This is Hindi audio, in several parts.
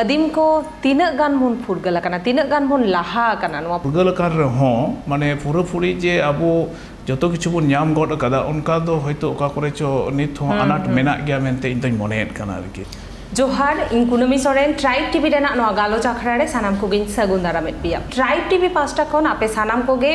आदिम को तीना गान बन फुरगल करना तीना गान बन लाहा करना नवा फुरगल कर रहो माने पूरा पूरी जे अब जो किछु बन नाम गड कदा उनका दो होयतो ओका करे चो नित हो अनाट मेना गया मेनते इन तई मनेत कना आरकी जोहार इन कुनमी सोरेन ट्राइब टीवी रेना नवा गालोच आखड़ा रे सानाम को गिन सगुन दारामेत पिया ट्राइब टीवी पास्टा खन आपे सानाम को गे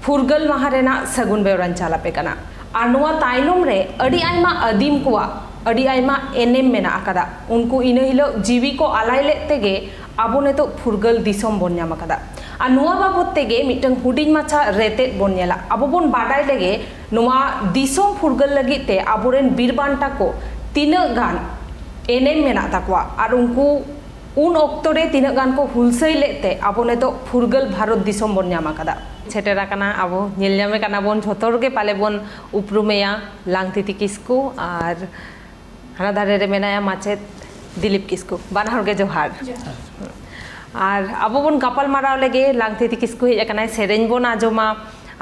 फुरगल माहा रेना सगुन बेवरान चालापे कना आर नवा ताइलम रे अडी आइमा आदिम कोआ अडी आइमा एनेम मेना आकादा उनको इन हिलो जीवी को आलाइले तेगे आबो नेतो फुरगल दिसम बन ᱧᱟᱢ आकादा आ नुआ बाबत तेगे मिटंग हुडिंग माछा रेते बन नेला आबो बन बाडाय लेगे नुआ दिसम फुरगल लगी ते आबोरेन बीरबांटा को तीना गान एनेम मेना ताकवा आर उनको उन ऑक्टो रे तीना गान को हुलसई लेते आबो नेतो फुरगल भारत दिसम बन ᱧᱟᱢ आकादा सेटेरा काना आबो ᱧᱮᱞ ᱧᱟᱢᱮ काना बन झोतर गे पाले बन उपरुमेया लांगतिति किस्कु आर हाना दारे रे मेनाया माचेत दिलीप किस्कु बानहर गे जोहार आर आबो बन गापाल माराव लेगे लांगतिति किस्कु हेज अकनाय सेरेन बन आजोमा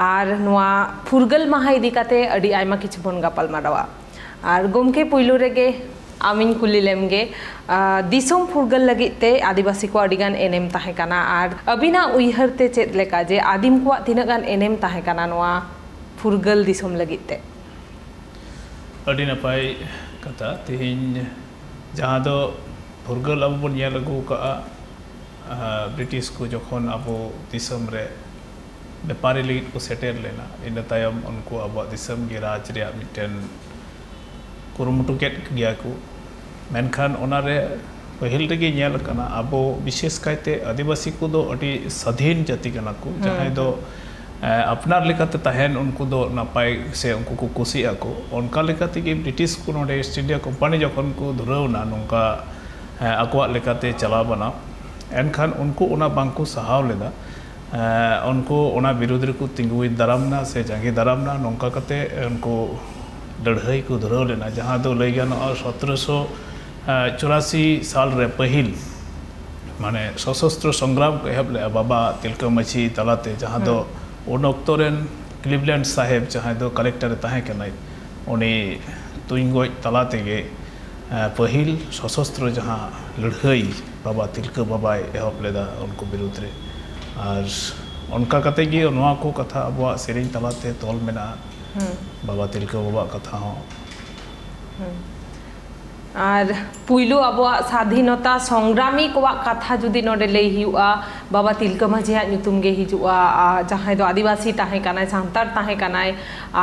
आर नुआ फुरगल माहा इदी काते अडी आयमा किछु बन गापाल मारावा आर गोमके पुइलु रेगे आमिन कुली लेमगे दिसम फुरगल लगिते आदिवासी को अडिगान एनेम ताहे काना आर अबिना उइहरते चेत लेका जे आदिम को तिना गान एनेम ताहे काना नुआ फुरगल दिसम लगिते अडी नपाय कथा तिहिन जहाँ दो फुरगल अब बन ये लगू का ब्रिटिश को जोखन अब दिसम रे व्यापारी लीग को सेटेल लेना इन तायम उनको अब दिसम के राज रे मिटन कुरुमुटु केट गया को मेनखान ओनारे पहिल रेगे नेल कना अब विशेष कायते आदिवासी को दो अटी स्वाधीन जाति कना को जहां दो अपनार लेकाते तहन उनको दो नापाय से उनको को कुसिया को उनका लेकाते कि ब्रिटिश को नोडे ईस्ट इंडिया कंपनी जखन को धुरवना नोंका आकवा लेकाते चला बना एनखान उनको ओना बांको सहाव लेदा उनको ओना विरोध रे को तिंगुई दारामना से जांगे दारामना नोंका कते उनको लड़ाई को धुरव लेना जहाँ दो लई गानो 1784 साल रे पहिल माने सशस्त्र संग्राम को एहब ले बाबा तिलका माछी तलाते जहाँ दो उन ऑक्टोरेन क्लिवलैंड साहेब जहाँ दो कलेक्टर ताहे कनाय उनी तुंगोय तलाते गे पहिल सशस्त्र जहाँ लड़ाई बाबा तिलका बाबा एहब लेदा उनको विरुद्ध रे और उनका कते गे नोआ को कथा अबवा सेरेन तलाते तोल मेना बाबा तिलका बाबा कथा हो आर पुइलु अबवा स्वाधीनता संग्रामी कोवा कथा जुदी नोडे लई हिउआ बाबा तिलका माझिया नुतुम गे हिजुआ जहां दो आदिवासी ताहे कानाय सांतार ताहे कानाय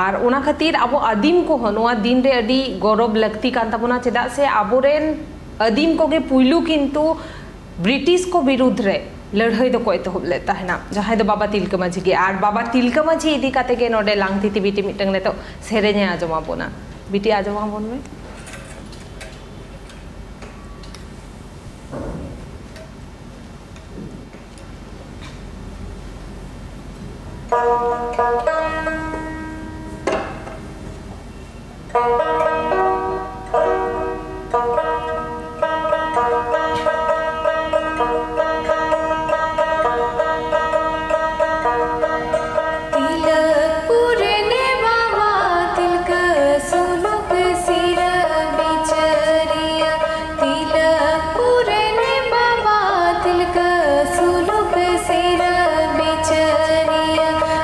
आर ओना खातिर अबो आदिम को हनवा दिन रे अडी गौरव लगती कान तबना चेदा से आबोरेन आदिम को गे पुइलु किंतु ब्रिटिश को विरुद्ध रे लड़ाई दो को एतहब लेता है ना जहां दो बाबा तिलका माझी गे आर बाबा तिलका माझी इदी काते गे नोडे लांगतिति बिटी मिटंग ने तो सेरेने आजमा बोना बिटी आजमा बोन में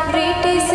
ब्रिटिश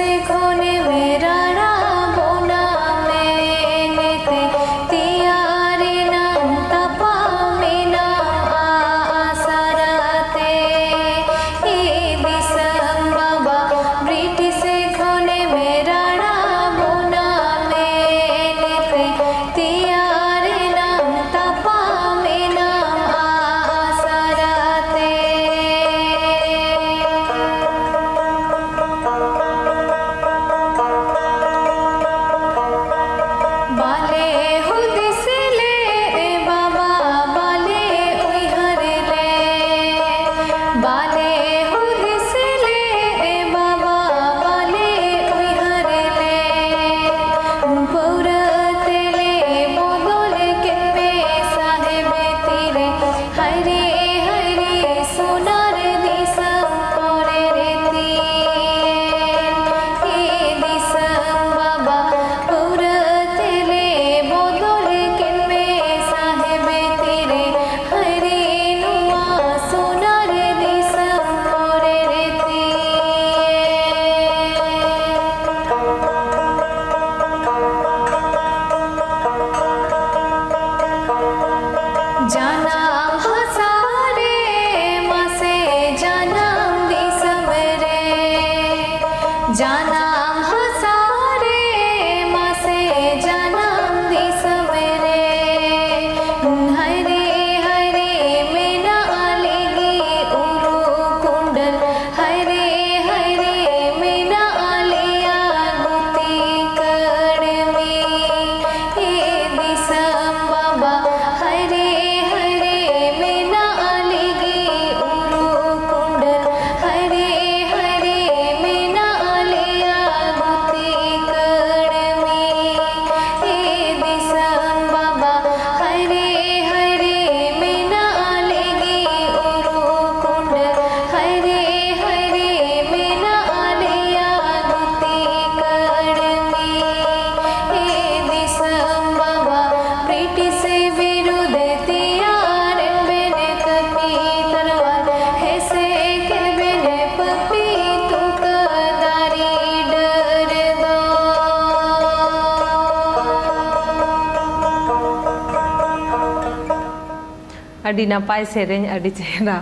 अडी नपाय सेरें अडी चेहरा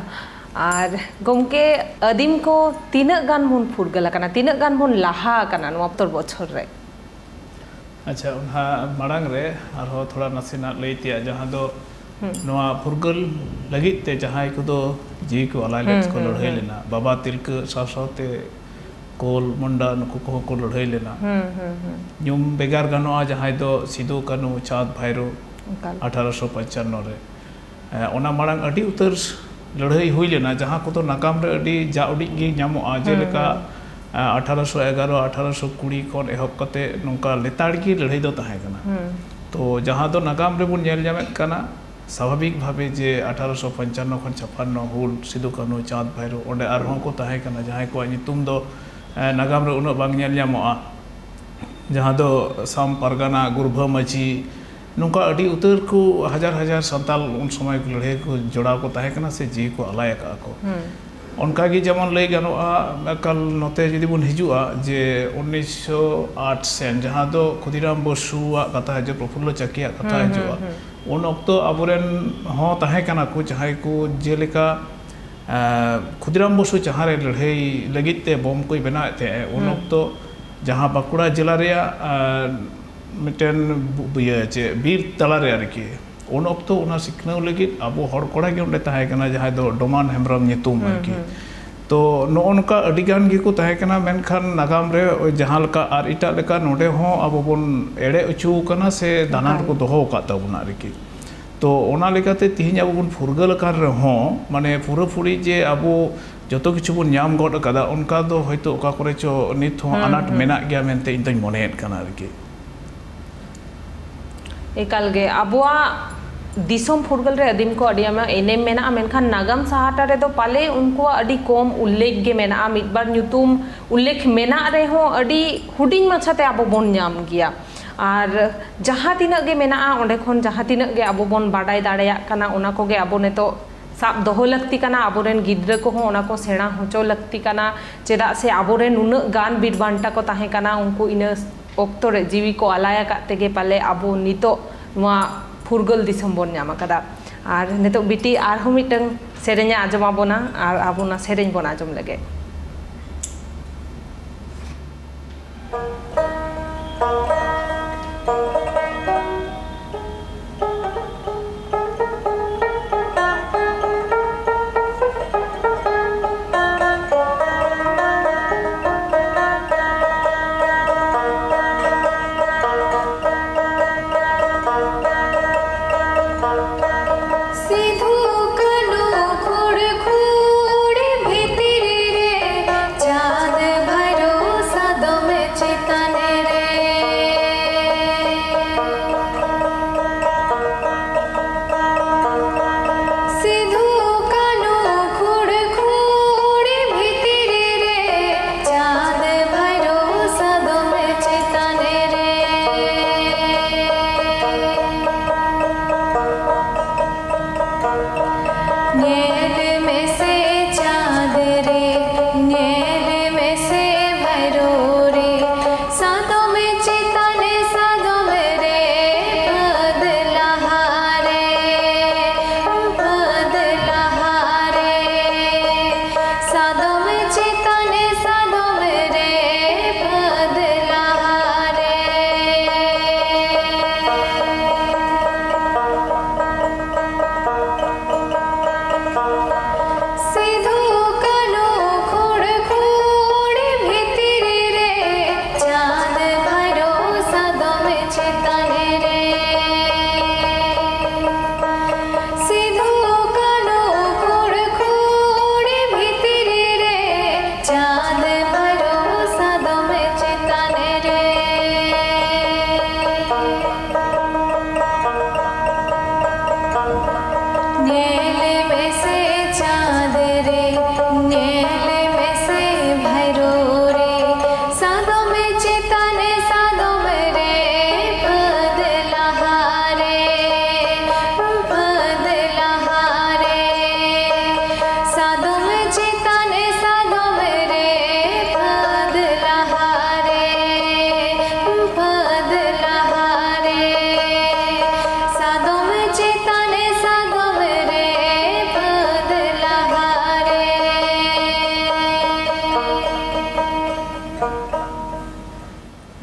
और गमके आदिम को तीना गान बन फुरगल करना तीना गान बन लाहा करना नवा तर बछर रे अच्छा उनहा माड़ांग रे आरो थोड़ा नसेना लैतिया जहां दो नवा फुरगल लगित ते जहां को दो जी को अलाय लेट्स को लड़ाई लेना बाबा तिलक सासाते कोल मुंडा नुकु को लड़ाई लेना ᱧᱩᱢ बेगार गानोआ जहां दो सिदो कानू चाँद भैरो 1855 रे ओना माड़ांग अडी उतर लड़ाई हुई लेना जहां को तो नाकाम रे अडी जा उडी गी ᱧᱟᱢᱚᱜᱼᱟ जेलेका 1811 1820 खन एहब कते नोंका लेताड़गी लड़ाई दो ताहे कना तो जहां दो नागाम रे बुन नेल ᱧᱟᱢᱮᱫ कना स्वाभाविक भावे जे 1855 खन 56 हुल सिदो कानू चाँद भैरो ओंडे आरहों को ताहे कना जहां को नितुम दो नागाम रे उना बांग नेल ᱧᱟᱢᱚᱜᱼᱟ जहां दो साम परगना गुरभा माझी नोंका अडी उतर को हजार हजार संताल उन समय को लड़ाई को जोड़ा को ताहे कना से जी को अलाय का को उनकागी जेमन लई गानोआ कल नोते जदि बुन हिजुआ जे 1908 सेन जहां दो खुदीराम बसुआ कथा है जो प्रफुल्ल चकिया कथा है जो उन अक्तो अबोरेन हो ताहे कना को जहां को जेलेका खुदीराम बसु जहां रे लड़ाई लगिते बम कोई बनाए थे उन अक्तो जहां बाकुड़ा जिला रे मिटन बीर तला रे आरकी उन अक्तो उना सिखना लगित अब हर कोड़ा के उंडे ताहे कना जहां दो डोमान हेम्ब्रम नितुम आरकी तो नोनका अडिगान गी को ताहे कना मेनखान नागाम रे जहां लका आर इटा लका नोडे हो अब बोन एड़े उचू कना से दानान को दोहो का तबना आरकी तो ओना लेकाते तिहिन अब बोन फुरगल कर रे हो माने पूरा फुरी जे अब जतो किछु बोन ᱧᱟᱢ गड कदा उनका दो होयतो ओका करे चो नित हो अनाट मेना गया मेनते इन तई मोनेत कना आरकी एकाल गे अबुआ दिसम फुरगल रे आदिम को अडी आमा एनेम मेना मेनखान नागाम साहाटा रे दो पाले उनको अडी कम उल्लेख गे मेना मिदबार न्युतुम उल्लेख मेना रे हो अडी हुडिंग माछाते आबो बोन ᱧᱟᱢ गिया और जहां तिना गे मेना ओंडे खन जहां तिना गे आबो बोन बाडाय दाड़ाया कना ओना को गे आबो नेतो साब दोहो लगती कना आबोरेन गिद्रा को हो ओना को सेणा होचो लगती कना चेदा से आबोरेन उना गान बिरबांटा को ताहे कना उनको इना ऑक्तो रे जीवी को आलाया काते गे पाले आबो नितो नुआ फुरगल दिसम बोन ᱧᱟᱢ कदा और नितो बिटी आर हो मिटंग सेरेኛ आजम आबोना और आबोना सेरेñ बोन आजम लगे सिधु कनो खोड़ खोड़ भीतर रे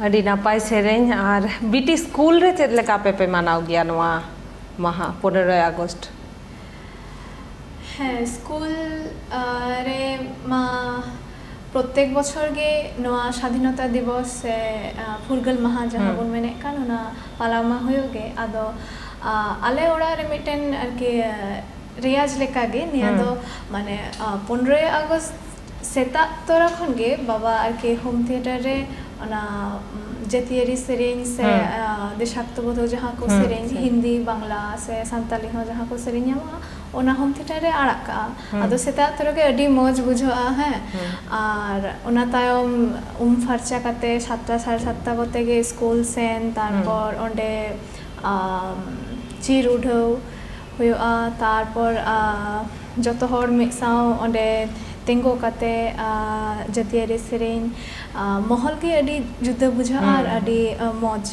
ᱟᱹᱰᱤ ᱱᱟᱯᱟᱭ ᱥᱮᱨᱮᱧ ᱟᱨ ᱵᱤᱴᱤ ᱥᱠᱩᱞ ᱨᱮ ᱪᱮᱫ ᱞᱮᱠᱟ ᱯᱮ ᱢᱟᱱᱟᱣ ᱜᱮᱭᱟ ᱱᱚᱣᱟ ᱢᱟᱦᱟ 15 আগস্ট? হ্যাঁ, স্কুল রে মা প্রত্যেক বছর গে নোয়া স্বাধীনতা দিবস সে ফুরগল মাহা যাহা বন মেনে কান ওনা পালামা হয়োগে আদো আলে ওড়া রে মিটেন আর কি রিয়াজ লেকা গে নিয়া দো মানে 15 আগস্ট সেতা তোরা খন গে বাবা আর কি হোম থিয়েটার রে ওনা जतियारी सेरेंज से देशात्मबोध जहाँ को सेरेंज हिंदी बांग्ला से संताली हो जहाँ को सेरेंज ओना होम थिएटर रे आड़का आदो सेता तोरगे अडी मौज बुझा है और ओना तायम फारचा काते 7टा 7:30 गते गे स्कूल सेन तारपर ओंडे चिर उठाव हुआ तारपर जतो हर मिक्साव ओंडे तेंगो काते जतियारी सेरेंज महल के अडी जुदा बुझा और अडी मौज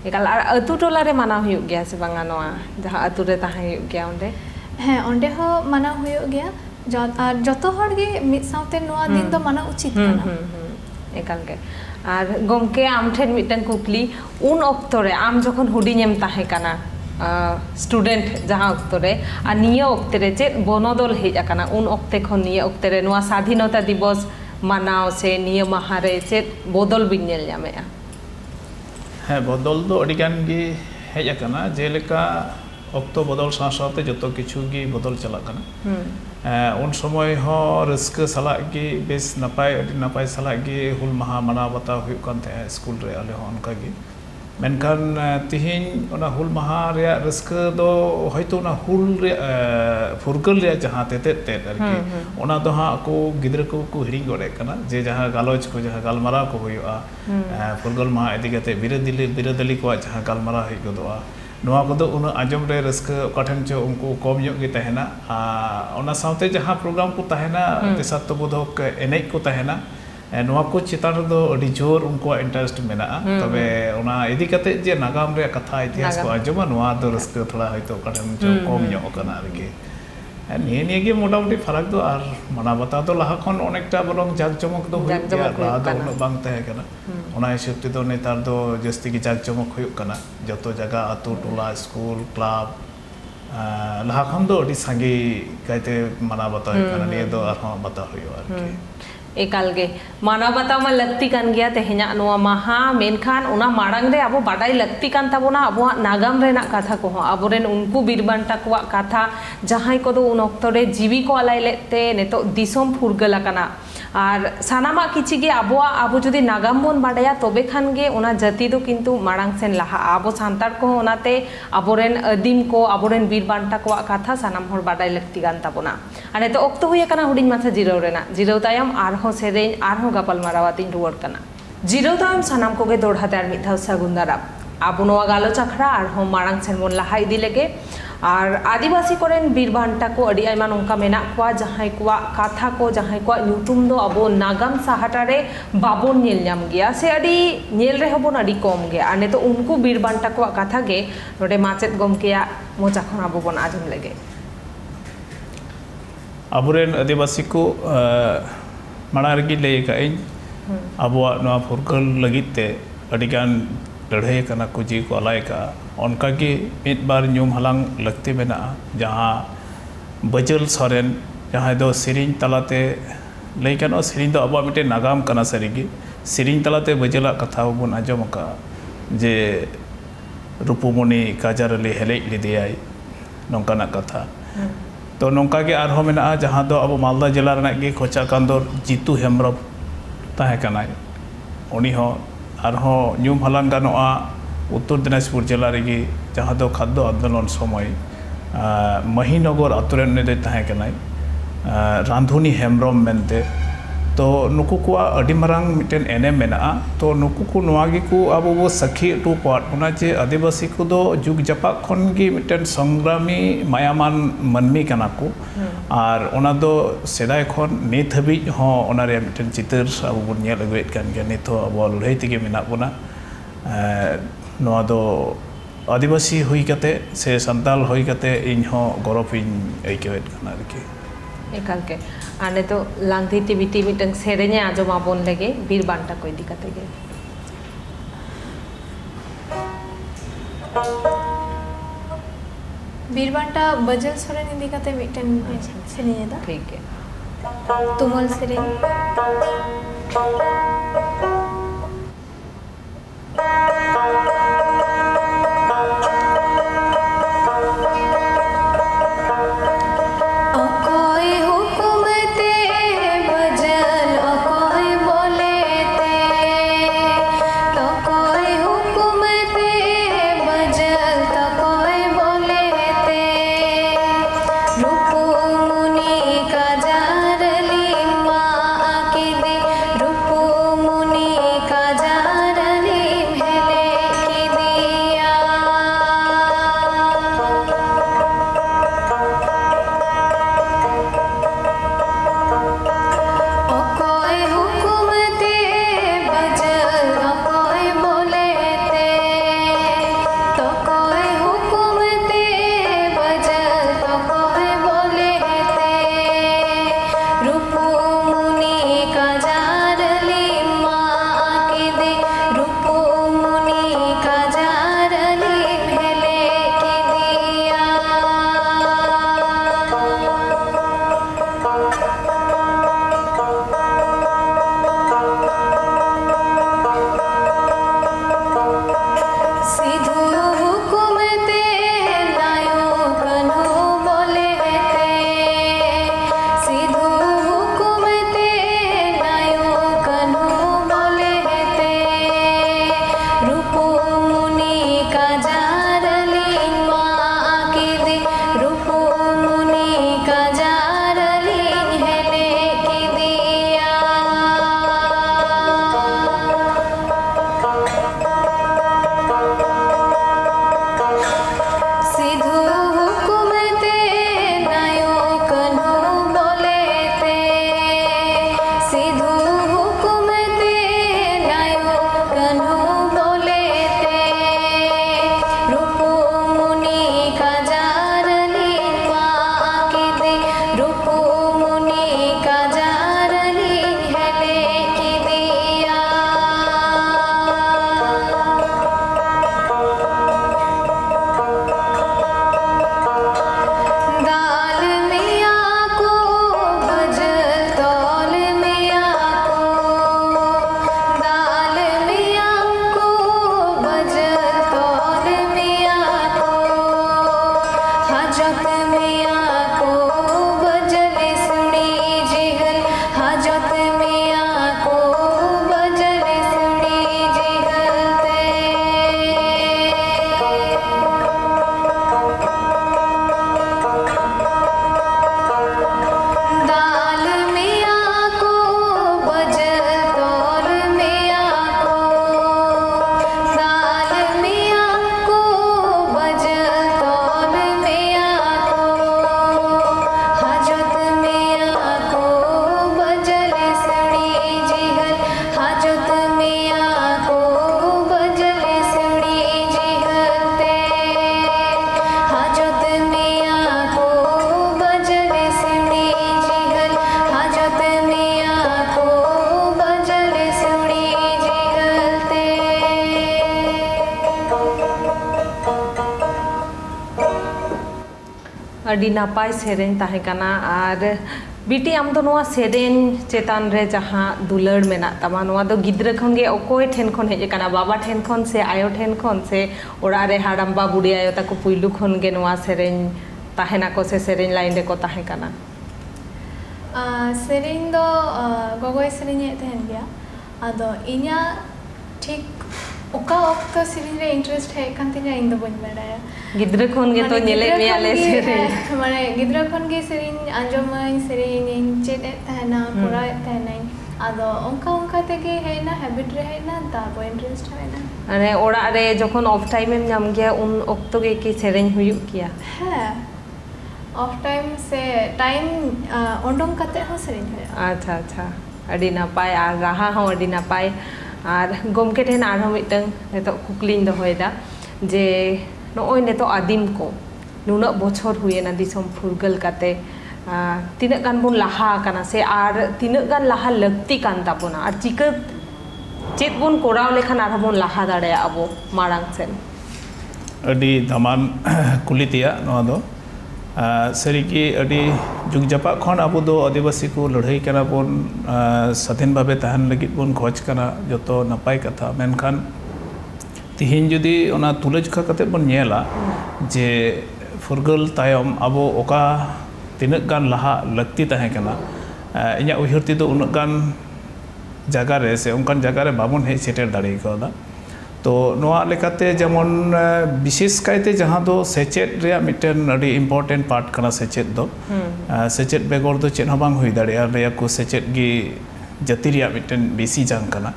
एकाल अतु टोला रे माना हुयुग गया से बांगा नोआ जहां अतु रे ताहा हुयुग गया ओंडे हाँ ओंडे हो माना हुयुग गया जतो हर गे मिद साउते नोआ दिन दो माना उचित काना एकाल के और गमके आम ठेन मिटन कुकली उन ऑक्तो रे आम जखन हुडिनेम ताहे काना स्टूडेंट जहाँ ऑक्तो रे आ निया ऑक्ते रे चेत बनोदल हेज आकाना उन ऑक्ते खन निया ऑक्ते रे नोआ स्वाधीनता दिवस मानाव से निया माहा रे चेत बदल बिन नेल जामेआ? हाँ, बदल दो अडिगान गे हेज आकाना जेलेका ऑक्तो बदल साथ जो किछु गे बदल चला काना उन समय हो रस्का सला गे बेस नपाय सला गे हुल माहा मना बता हुई कान थे स्कूल रे आले हो उनका गे मेनखान तिहिन ओना हुल माहा रे रस्का दो होयतो ना हुल रे फुरगल रे जहां ते आरकी ओना दो हा को गिदरा को हिरिंग गड़े काना जे जहां गालोच को जहां गालमारा को होयोआ फुरगल माहा इदी कते बिरदली को जहां गालमारा होय गदोआ नोआ को उन आजम रे रस्का काठन चो उनको कम योग गे तहना ओना साउते जहां प्रोग्राम को तहना देशात्मबोधक एनेज को तहना नोआ को चितान दो अडी जोर उनको इंटरेस्ट मेना तबे ओना इदी कते जे नागाम रे कथा इतिहास को आजमा नोआ दो रस्का थोड़ा होयतो काठन चो कम योग कना आरकी निये गे मोटामुटी फरक दो और माना बता तो लाहा खन अनेकटा बरং जाक चमक दो हुई गया लाहा दो उन बांग तहे कना ओना हिसाब ते दो नेतार दो जस्ती की जाक चमक हुई कना जतो जगह अतु टोला स्कूल क्लब लाहा खन दो अडी सांगे कायते माना बता कना निये दो आरहा बता हुई आरकी एकाल गे माना बता मा लगती कान गया तेहना नोआ माहा मेनखान उना माड़ांग रे अब बाडाई लगती कान ताबोना अब नागाम रेना कथा को आबोरेन उनको बीरबांटा को कथा जहां को उन ऑक्तो रे जीवी को आलाय लेते नेतो दिसोम फुरगल काना और सानामा किछि गे आबो जुदी नागाम बोन बाडाया तबे खान गे उना जाति दो किंतु माड़ांग सेन लाहा आबो सांतार को ओनाते आबोरेन आदिम को आबोरेन बीरबांटा को कथा सानाम हर बाडाई लगती कान ताबोना आने तो ऑक्तो हुई काना हुडिन माथा जिराव रेना जिराव तायम आरहो सेरेन आरहो गापल मारावातिन रुवार काना जिराव तायम सानाम को गे दोड़हाते आर मिथाव सागुन दाराम आबो नोआ गालोच आखड़ा आरहो माड़ांग सेन बोन लाहा इदी लेगे और आदिवासी कोरेन बीरबांटा को अड़ी आयमा नोंका मेना को जहां को कथा को जहां को न्यूतुम दो अब नागाम साहाटा रे बाबोन नेल नाम गया से अड़ी नेल रे हबोन अड़ी कम गया आने तो उनको बीरबांटा को कथा गे नोडे माचेत गमकेया मोजा खन अब बोन आजम लेगे अबुरेन आदिवासी को माना रगी ले का इन अबवा नवा फुरगल लगिते अडिगान लड़ाई कना को जी को अलाय का उनका की मित बार न्यूम हलांग लगती मेना जहाँ बजल सरेन जहाँ दो सिरिंग तलाते लेकिन सिरिंग दो अब मिटे नागाम कना सरीगी सिरिंग तलाते बजला कथा बन आजम का जे रूपमणि काजारली हेले लिदियाई नौका ना कथा तो नौका के आरहो मेना जहाँ दो अब मालदा जिला रना गे खोचा कांदोर जीतू हेम्ब्रम ताहे कनाय उनी हो आरहो न्यूम हलांग गानोआ उत्तर दिनाजपुर जिला रेगी जहाँ दो खाद्य आंदोलन समय महीनगर आतुरेन ने ताहे कनाय रांधुनी हेम्ब्रम मेनते तो नुकु को अडी मारांग मिटेन एनेम मेना तो नुकु को नोआगी को अब वो सखी टू पार्ट होना चे आदिवासी को दो जुग जपा खन की मिटेन संग्रामी मायामान मनमी कना को और ओना दो सेदाय खन नित हबी हो ओना रे मिटेन चितर अब बन नेल अगुएत कान गया नित हो अब लड़ाई तिगे मेना बोना नोआ दो आदिवासी हुई कते से संताल हुई कते इन हो गौरव इन ऐकेवेत कना रकी एकाल के आने तो लांगथी टीवी मिटंग सेरेने आजमा बोन लगे बीर बांटा को इदी कते गे बीर बांटा बजल सोरेन इदी कते मिटन सेरेने दा ठीक है तुमल सेरेन अडी नापाय सेरेन ताहे कना आर बीटी आम दो नोआ सेरेन चेतान रे जहां दुलड़ मेना तमा नोआ दो गिद्र खन गे ओकोय ठेन खन हेजे कना बाबा ठेन खन से आयो ठेन खन से ओड़ा रे हाड़ाम्बा बुढ़ी आयो ताको पुइलु खन गे नोआ सेरेन ताहेना को से सेरेन लाइन रे को ताहे कना सेरेन दो गोगोय सेरेन तहन गया आदो इन्या ठीक ओका ओक्ता सेरेन रे इंटरेस्ट है कांतिना इन दो बन बडाया गिद्र खन गे तो नेले मेयाले सेरेन माने गिद्र खन गे सेरेन आंजोमाइन सेरेन इन चेत तहना कोरा तहना आदो ओंका ओंका तेगे है ना हैबिट रे है ना ताबो इंटरेस्ट है ना अरे ओड़ा रे जखन ऑफ टाइम एम नाम गया उन ओक्तो गे की सेरेन हुयु किया है ऑफ टाइम से टाइम ओंडोंग कते हो सेरेन है अच्छा अच्छा अडी नापाय आर राहा हो अडी नापाय आर गोमके ठेन आर मिटंग नेतो कुकलिन दोहोयदा जे नोय नेतो आदिम को नुना बछर हुएना दिसम फुरगल काते तीना गान बोन लाहा काना से आर तीना गान लाहा लगती कान ताबोना आर चिका चेत बोन कोराव लेखान आर बोन लाहा दाड़े आबो मारांग सेन अडी दामान कुलितिया नवा दो सरीकी अडी जुग जपा खन आबो दो आदिवासी को लड़ाई कना बोन स्वाधीन भावे तहन लगित बोन खोज कना जतो नपाय कथा मेनखान तिहिन जुदी ओना तुलजखा कते बोन नेला जे फुरगल तायम आबो ओका तीना गान लाहा लगती तहे कना इन्या उयहर तिदो उना गान जगह रे से उनकान जगह रे बाबन हे सेटेल दाड़े कदा तो नोआ लेकाते जेमन विशेष कायते जहां दो सेचेट रे मिटेन अडी इम्पोर्टेंट पार्ट कना सेचेट दो सेचेट बेगोर दो चेन बांग हुई दाड़े रे को सेचेट गी जाति रिया मिटेन बेसी जांग कना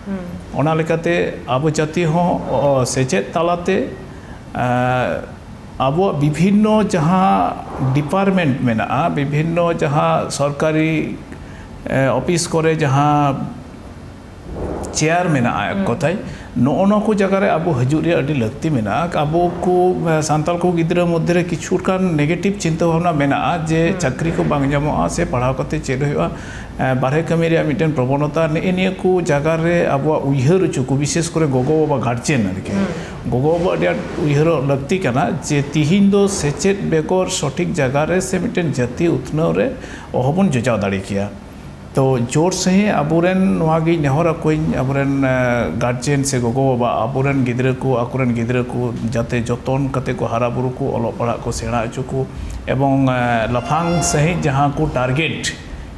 ओना लेकाते आबो जाति हो सेचेट तालाते अब विभिन्न जहाँ डिपार्टमेंट में विभिन्न जहाँ सरकारी ऑफिस करे जहाँ चेयर में कथाय नोनो को जगह रे अब हजू रे अडी लगती में अब को सांताल को गिद्रा मध्य किछुकान नेगेटिव चिंता भावना में जे चाकरी को बांग जामोआ से पढ़ाव कते चेद हुआ बारहे कमी रे मिटेन प्रवणता ने को जगह रे अब उयहर चुको विशेष करे गोगो बाबा गार्जियन आरके गोगो बाबा अडी उयहर लगती कना जे तिहिन दो सेचेट बेगर सठिक जगह रे से मिटेन जाति उतनाव रे ओहबन जोजाव दाड़ी किया तो जोर से ही अबुरेन नवागी नेहर कोइन अबुरेन गार्जियन से गोगो बाबा अबुरेन गिद्रा को अकुरेन गिद्रा को जाते जतन कते को हारा बुरु को अलो पढ़ा को सेणा अचु को एवं लफांग सही जहाँ को टारगेट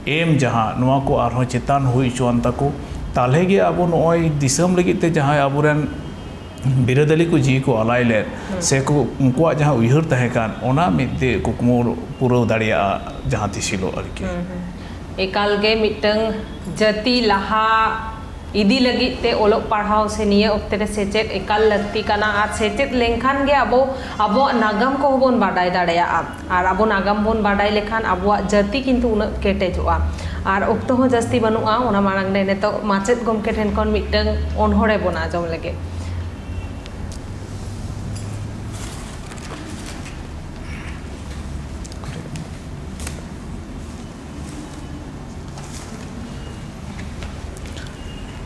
एम जहाँ नवा को आरहो चेतान हुई चुआन तको ताले गे अब नोय दिसम लगिते जहाँ अबुरेन बिरादली को जी को अलाइले से को उनको जहाँ उयहर तहेकान ओना मिदे कुकमो पूरा दाड़िया जहाँ तिसिलो आरकी एकाल गे मिटंग जाति लाहा इदी लगी ते ओलोक पढ़ाव से निये ओक्ते रे सेचेत एकाल लगती काना आर सेचेत लेंखान गे अबो नागाम को बोन बाडाय दाड़ेया आर अबो नागाम बोन बाडाय लेखान अबो जाति किन्तु उन केटेजोआ आर ओक्तो हो जस्ती बनुआ ओना मारांग ने तो माचेत गमके ठेन कोन मिटंग ओनहरे बोन आजम लगे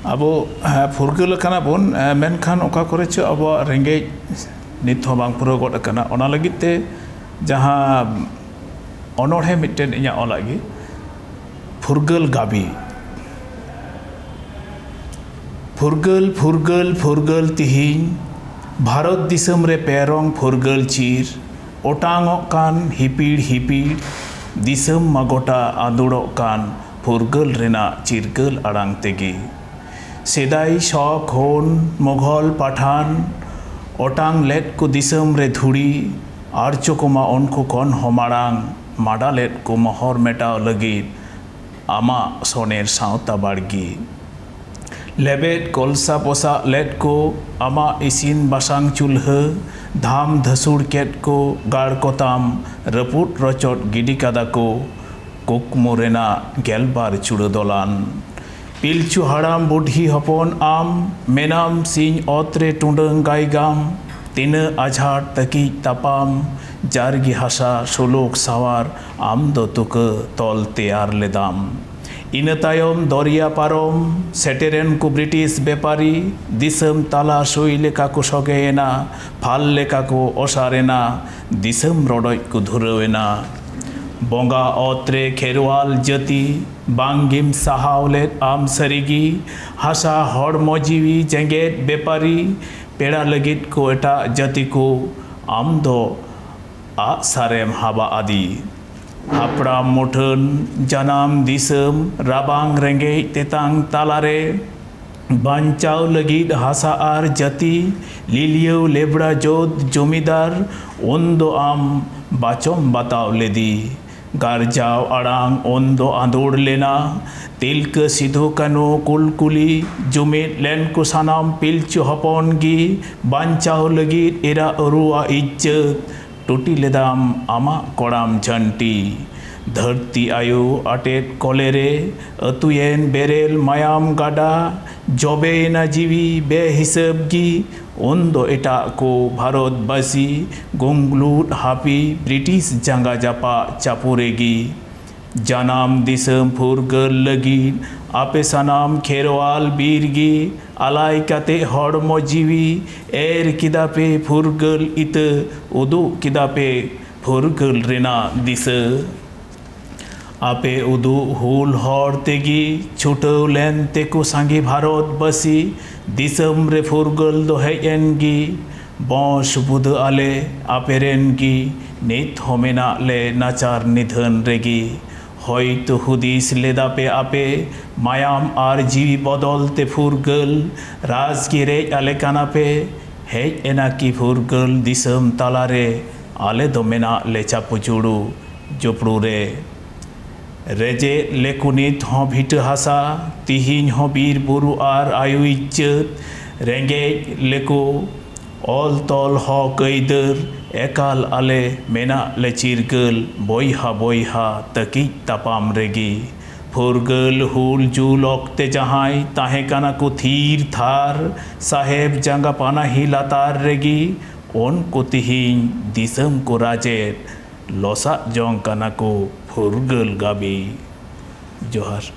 अब फुरगल कना बोन मेनखान ओका करे च अब रेंगे नित हो बांग पुरो गड कना ओना लगिते जहां अनोढ़े मिटेन इया ओलागी फुरगल गाबी फुरगल फुरगल फुरगल तिहिन भारत दिसम रे पेरंग फुरगल चीर ओटांगो कान हिपीड़ हिपीड़ दिसम मगोटा आदुड़ो कान फुरगल रेना चिरगल अड़ांग तेगी सेदाई शौक होन मुघल पठान ओटांग लेट को दिसम रे धुड़ी आर्चो को मा उनको कौन होमाड़ांग माडा लेट को महर मेटाव लगी आमा सोनेर सावता बाड़गी लेबेट कोलसा पोसा लेट को आमा इसिन बासांग चुल्ह धाम धसुड़ केट को गाड़ कोताम रपुट रचोट गिडी कादा को कुकमो रेना गेलबार चुड़ दोलान पिलचु हाड़ाम बुढ़ी हपन आम मेनाम सिंह ओत्रे टुंडंग गायगाम तीन आझाट तकी तापाम जारगी हासा सोलोक सावार आम दो तुक तोल तैयार लेदाम इन तायम दरिया पारम सेटेरेन को ब्रिटिश बेपारी दिसम ताला सोई लेका को सगेना फाल लेका को ओसारेना दिसम रोडोज को धुरवेना बोंगा ओत्रे खेरवाल जति बांगिम साहावलेट आम सरिगी हासा हड़मो जीवी जेंगेट बेपारी पेड़ा लगित को एटा जति को आम दो आ सारेम हाबा आदि हापड़ाम मुठन जनाम दिसम राबांग रेंगे तेतांग तालारे बांचाव लगित हासा आर जति लिलियो लेबड़ा जोद जमीदार उन्दो आम बाचम बताव लेदी गारजाव अड़ांग ओंदो आंदोड़ लेना तिलक सिधो कानो कुलकुली जुमिद लेन को सानाम पिलचु हपनगी बांचाव लगित एरा अरुआ इज्जत टूटी लेदाम आमा कोड़ाम झंटी धरती आयु अटेट कोलेरे अतुयेन बेरेल मायाम गाडा जबेना जीवी बेहिसाबगी उन्दो एटा को भारतवासी गोंगलूट हापी ब्रिटिश जांगा जापा चापुरेगी जानाम दिसम फुरगल लगी आपे सनाम खेरवाल बीरगी आलाय काते हड़मो जीवी एर किदापे फुरगल इत उदु किदापे फुरगल रेना दिस आपे उदु हुल हर तेगी छुटव लेन तेको सांगे भारत बसी दिसम रे फुरगल दो हेजनगी बंश बुद आले आपेरेनगी नित होमेना ले नाचार निधन रेगी हयतो हुदिस लेदापे आपे मायाम आर जीवी बदलते फुरगल राजगिरे आले कानापे हेज एना की फुरगल दिसम तालारे आले दो मेना ले चापुचुड़ू जोपड़ू रे रेजे लेकुनित हों भीट हासा तिहिन हों बीर बुरु आर आयु इज्जत रेंगे लेको ऑल तॉल हो कैदर एकाल आले मेना ले चिरगल बोयहा बोयहा तकी तापाम रेगी फुरगल हुल जुल ऑक्ते जहाई ताहे काना को थीर थार साहेब जांगा पाना ही लातार रेगी ओन को तिहिन दिसम को राजे लोसा जोंग काना को फुरगल गाबी जोहर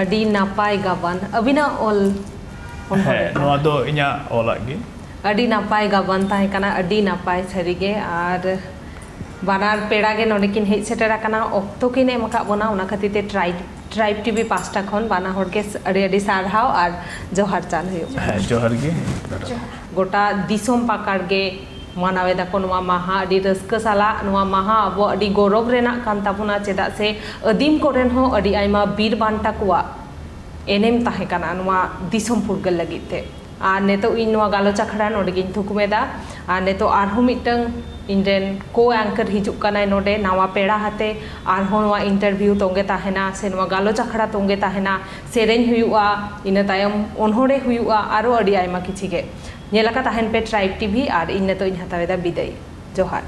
अडी नापाय गाबान अबिना ऑल है नोआ दो इन्या ओलाग गे अडी नापाय गाबान ताहे काना अडी नापाय सरीगे आर बानार पेड़ा गे नोडेकिन हेज सेटेरा काना ऑक्तो किन एमका बोना उना खातीते ट्राइब टीवी पास्टा खन बाना होड़के अडी अडी सारहाव आर जोहार चाल हुयो है जोहर गे गोटा दिसोम पाकार गे मानावेदा को नोआ माहा अडी रस्क साला नोआ माहा अब अडी गौरव रेना कान ताबुना चेदा से अदीम कोरेन हो अडी आयमा बीर बांटा कुआ एनेम ताहे काना नोआ दिसोम फुरगल लगिते आ नेतो इन नोआ गालोच आखड़ा नोडे गिन थुकुमेदा आ नेतो आरहो मिटंग इंडेन को एंकर हिजुक कानाय नोडे नावा पेड़ा हाते आरहो नोआ इंटरव्यू तोंगे ताहेना से नोआ गालोच आखड़ा तोंगे ताहेना सेरेन हुयुआ इना तायम ओनहोड़े हुयुआ आरो अडी आयमा किछिगे नेलाका ताहेन पे ट्राइब टीवी और इन नेतो इन हतावेदा बिदाई जोहार।